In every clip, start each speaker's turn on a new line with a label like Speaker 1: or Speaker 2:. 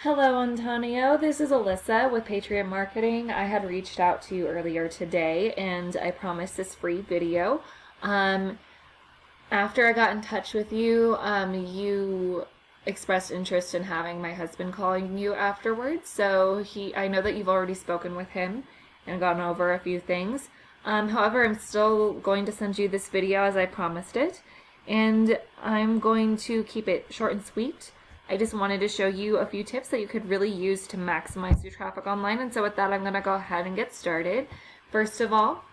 Speaker 1: Hello, Antonio. This is Alyssa with Patriot Marketing. I had reached out to you earlier today and I promised this free video. Um, After I got in touch with you, you expressed interest in having my husband calling you afterwards. I know that you've already spoken with him and gone over a few things. However, I'm still going to send you this video as I promised it, and I'm going to keep it short and sweet. I just wanted to show you a few tips that you could really use to maximize your traffic online. And so with that, I'm going to go ahead and get started. First of all,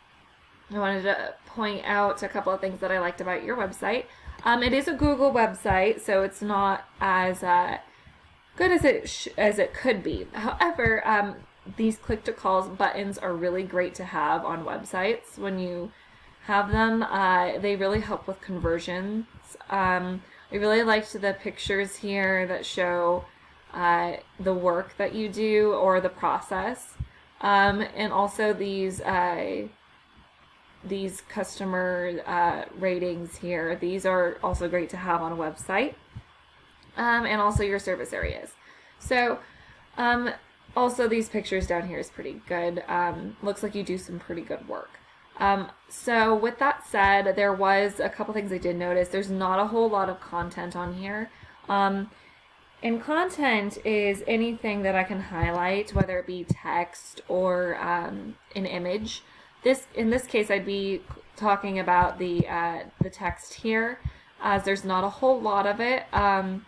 Speaker 1: I wanted to point out a couple of things that I liked about your website. It is a Google website, so it's not as good as it could be. However, these click-to-calls buttons are really great to have on websites. When you have them, they really help with conversions. I really liked the pictures here that show the work that you do or the process, and also these customer ratings here. These are also great to have on a website, and also your service areas. So also these pictures down here is pretty good. Looks like you do some pretty good work. So with that said, there was a couple things I did notice. There's not a whole lot of content on here. And content is anything that I can highlight, whether it be text or an image. In this case, I'd be talking about the text here, as there's not a whole lot of it. The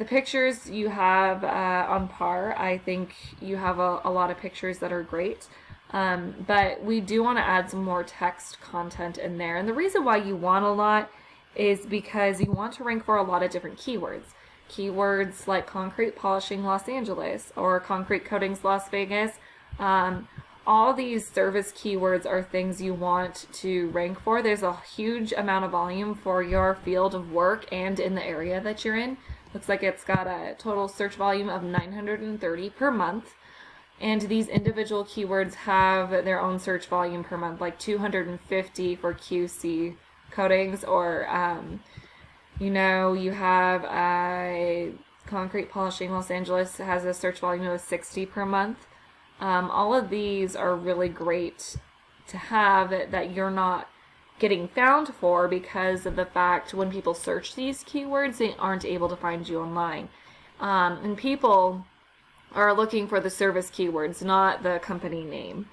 Speaker 1: pictures you have on par. I think you have a lot of pictures that are great. But we do want to add some more text content in there. And the reason why you want a lot is because you want to rank for a lot of different keywords. Keywords like concrete polishing Los Angeles or concrete coatings Las Vegas. All these service keywords are things you want to rank for. There's a huge amount of volume for your field of work and in the area that you're in. Looks like it's got a total search volume of 930 per month. And these individual keywords have their own search volume per month, like 250 for QC coatings, or, you have concrete polishing Los Angeles has a search volume of 60 per month. All of these are really great to have that you're not getting found for because of the fact when people search these keywords, they aren't able to find you online. And people are looking for the service keywords, not the company name.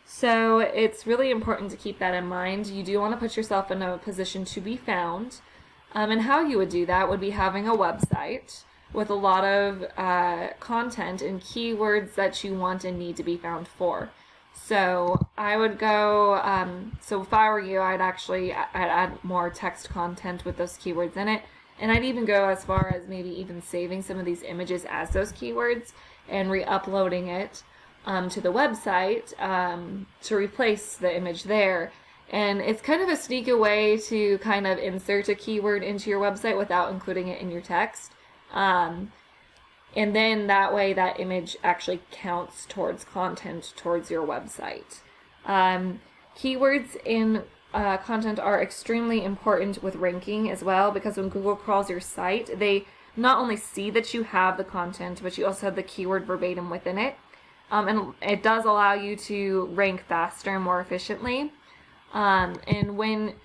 Speaker 1: So it's really important to keep that in mind. You do want to put yourself in a position to be found. And how you would do that would be having a website with a lot of content and keywords that you want and need to be found for. So I would go, so if I were you, I'd add more text content with those keywords in it. And I'd even go as far as maybe even saving some of these images as those keywords and re-uploading it to the website to replace the image there. And it's kind of a sneaky way to kind of insert a keyword into your website without including it in your text. And then that way that image actually counts towards content towards your website. Keywords in content are extremely important with ranking as well, because when Google crawls your site, they not only see that you have the content, but you also have the keyword verbatim within it. And it does allow you to rank faster and more efficiently. And when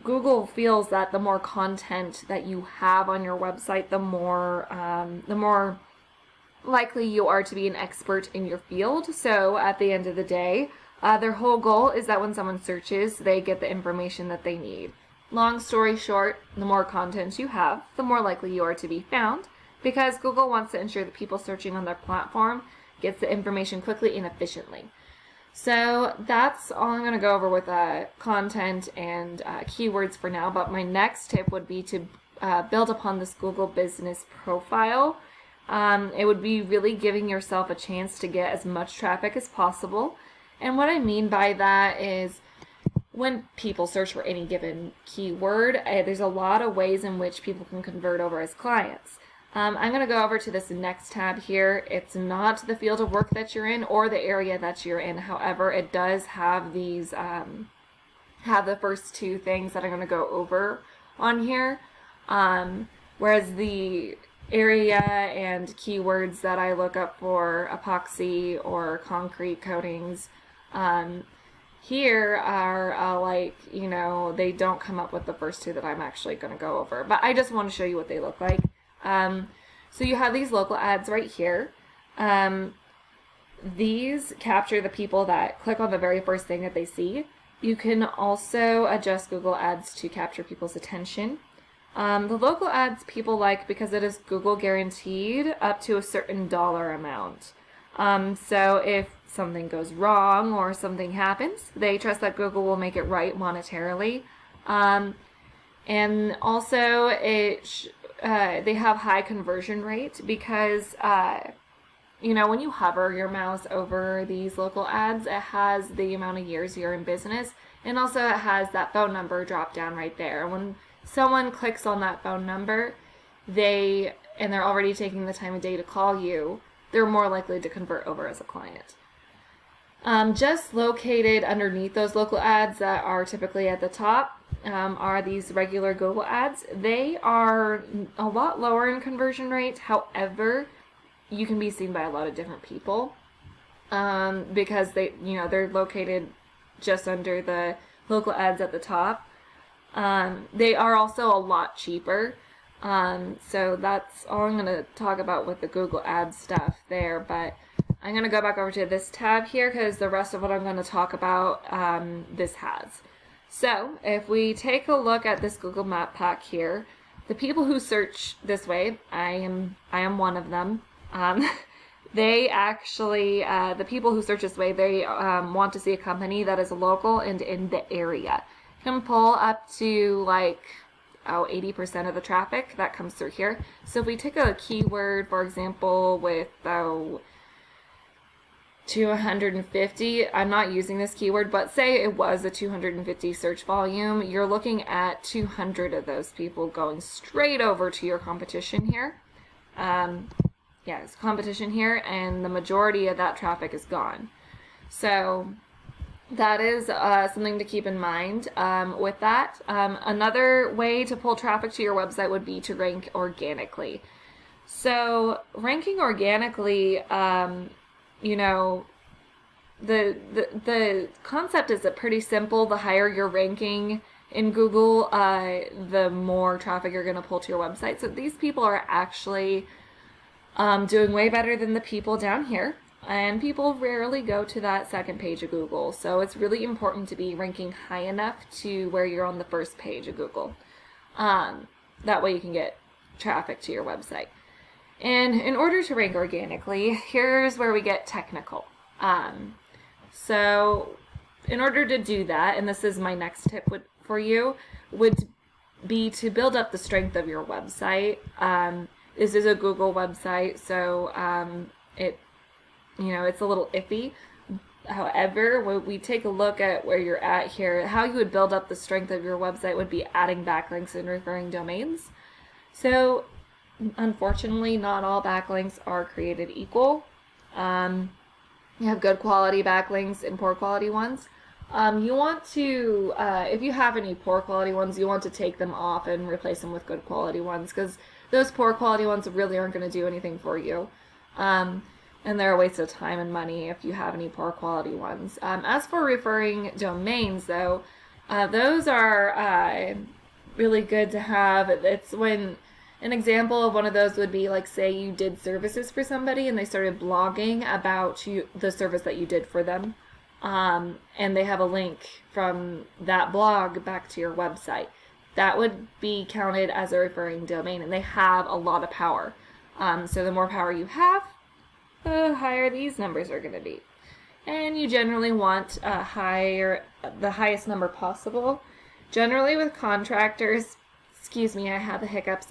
Speaker 1: Google feels that the more content that you have on your website, the more likely you are to be an expert in your field. So at the end of the day, their whole goal is that when someone searches, they get the information that they need. Long story short, the more content you have, the more likely you are to be found, because Google wants to ensure that people searching on their platform gets the information quickly and efficiently. So that's all I'm going to go over with content and keywords for now. But my next tip would be to build upon this Google business profile. It would be really giving yourself a chance to get as much traffic as possible. And what I mean by that is when people search for any given keyword, there's a lot of ways in which people can convert over as clients. I'm going to go over to this next tab here. It's not the field of work that you're in or the area that you're in. However, it does have these, have the first two things that I'm going to go over on here. Whereas the area and keywords that I look up for epoxy or concrete coatings, here are like, you know, they don't come up with the first two that I'm actually going to go over. But I just want to show you what they look like. So you have these local ads right here. These capture the people that click on the very first thing that they see. You can also adjust Google Ads to capture people's attention. The local ads people like because it is Google guaranteed up to a certain dollar amount. So if something goes wrong or something happens, they trust that Google will make it right monetarily. And also they have high conversion rate because you know, when you hover your mouse over these local ads, it has the amount of years you're in business, and also it has that phone number drop down right there. When someone clicks on that phone number, they're already taking the time of day to call you, they're more likely to convert over as a client. Just located underneath those local ads that are typically at the top are these regular Google ads. They are a lot lower in conversion rate. However, you can be seen by a lot of different people because they're located just under the local ads at the top. They are also a lot cheaper. So that's all I'm going to talk about with the Google Ads stuff there. But I'm going to go back over to this tab here because the rest of what I'm going to talk about this has. So if we take a look at this Google Map pack here, the people who search this way, I am one of them. They actually, the people who search this way, they want to see a company that is local and in the area. You can pull up to like 80% of the traffic that comes through here. So if we take a keyword, for example, with 250, I'm not using this keyword, but say it was a 250 search volume, you're looking at 200 of those people going straight over to your competition here. It's competition here, and the majority of that traffic is gone. So that is something to keep in mind with that. Another way to pull traffic to your website would be to rank organically. So ranking organically, you know, the concept is pretty simple. The higher your ranking in Google, the more traffic you're going to pull to your website. So these people are actually doing way better than the people down here, and people rarely go to that second page of Google. So it's really important to be ranking high enough to where you're on the first page of Google. That way you can get traffic to your website. And in order to rank organically, here's where we get technical. So in order to do that, and this is my next tip for you, would be to build up the strength of your website. This is a Google website, so it's a little iffy. However, when we take a look at where you're at here, how you would build up the strength of your website would be adding backlinks and referring domains. So, unfortunately, not all backlinks are created equal. You have good quality backlinks and poor quality ones. You want to, if you have any poor quality ones, you want to take them off and replace them with good quality ones, because those poor quality ones really aren't going to do anything for you. And they're a waste of time and money if you have any poor quality ones. As for referring domains, though, those are really good to have. It's when an example of one of those would be like, say you did services for somebody and they started blogging about the service that you did for them. And they have a link from that blog back to your website. That would be counted as a referring domain, and they have a lot of power. So the more power you have, the higher these numbers are going to be. And you generally want the highest number possible. Generally with contractors, excuse me, I have the hiccups.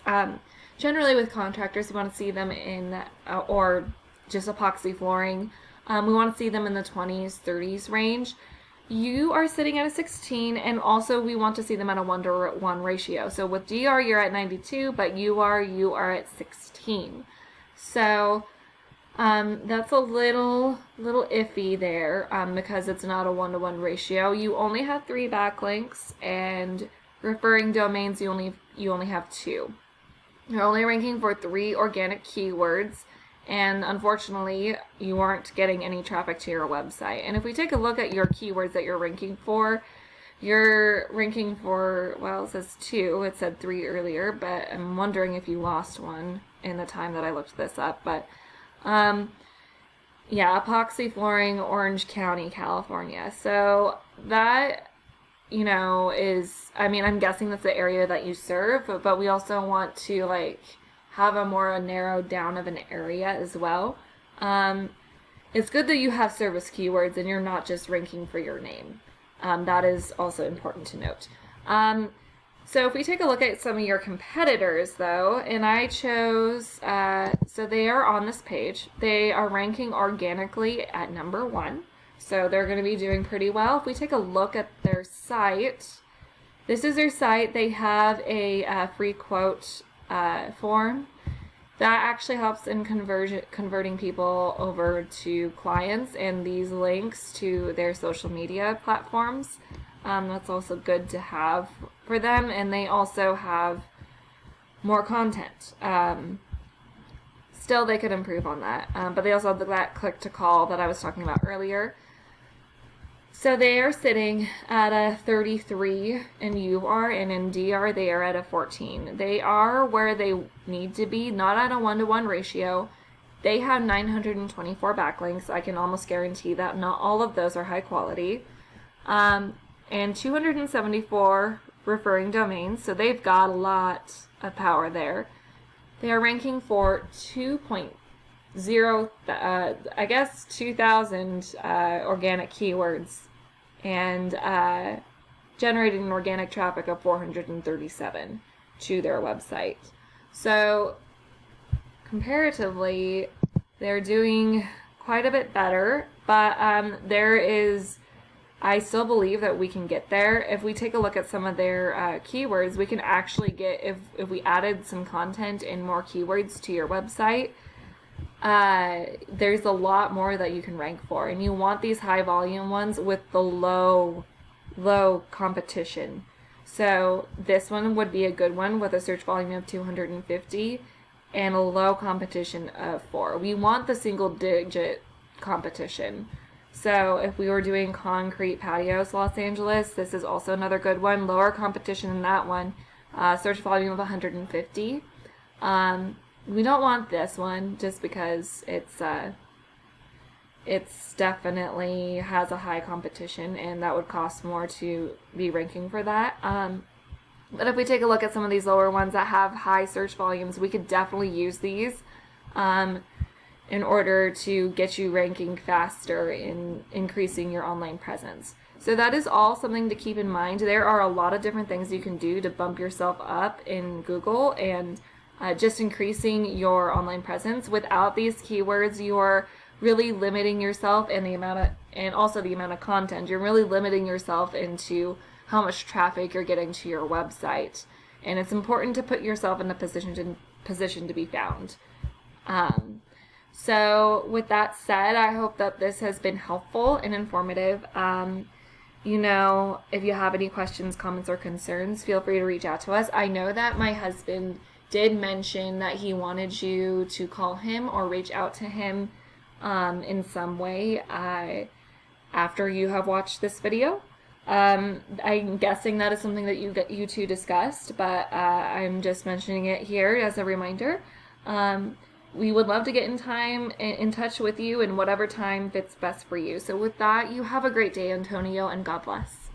Speaker 1: Generally with contractors, we want to see them in, or just epoxy flooring, we want to see them in the 20s, 30s range. You are sitting at a 16, and also we want to see them at a 1-to-1 ratio. So with DR, you're at 92, but you are at 16. So that's a little iffy there because it's not a 1-to-1 ratio. You only have 3 backlinks, and referring domains, you only have 2. You're only ranking for 3 organic keywords, and unfortunately, you aren't getting any traffic to your website. And if we take a look at your keywords that you're ranking for, you're ranking for, well, it says 2. It said 3 earlier, but I'm wondering if you lost one in the time that I looked this up. But, yeah, epoxy flooring, Orange County, California. So that, is, I'm guessing that's the area that you serve, but we also want to, have a more narrowed down of an area as well. It's good that you have service keywords and you're not just ranking for your name. That is also important to note. So if we take a look at some of your competitors, though, and I chose, so they are on this page. They are ranking organically at number 1. So they're going to be doing pretty well. If we take a look at their site, this is their site. They have a free quote form that actually helps in converting people over to clients, and these links to their social media platforms. That's also good to have for them, and they also have more content. Still, they could improve on that, but they also have that click to call that I was talking about earlier. So they are sitting at a 33 in UR, and in DR they are at a 14. They are where they need to be, not at a 1-to-1 ratio. They have 924 backlinks. I can almost guarantee that not all of those are high quality. And 274 referring domains, so they've got a lot of power there. They are ranking for 2,000 organic keywords, and generating organic traffic of 437 to their website. So comparatively, they're doing quite a bit better, but I still believe that we can get there. If we take a look at some of their keywords, we can actually get, if we added some content and more keywords to your website, there's a lot more that you can rank for, and you want these high volume ones with the low competition. So this one would be a good one with a search volume of 250 and a low competition of 4. We want the single digit competition. So if we were doing concrete patios, Los Angeles, this is also another good one. Lower competition than that one. Search volume of 150. We don't want this one just because it's definitely has a high competition, and that would cost more to be ranking for that. But if we take a look at some of these lower ones that have high search volumes, we could definitely use these in order to get you ranking faster in increasing your online presence. So that is all something to keep in mind. There are a lot of different things you can do to bump yourself up in Google and just increasing your online presence. Without these keywords, you're really limiting yourself and the amount of content. You're really limiting yourself into how much traffic you're getting to your website. And it's important to put yourself in a position to be found. So with that said, I hope that this has been helpful and informative. If you have any questions, comments, or concerns, feel free to reach out to us. I know that my husband did mention that he wanted you to call him or reach out to him in some way after you have watched this video. I'm guessing that is something that you two discussed, but I'm just mentioning it here as a reminder. We would love to get in touch with you in whatever time fits best for you. So with that, you have a great day, Antonio, and God bless.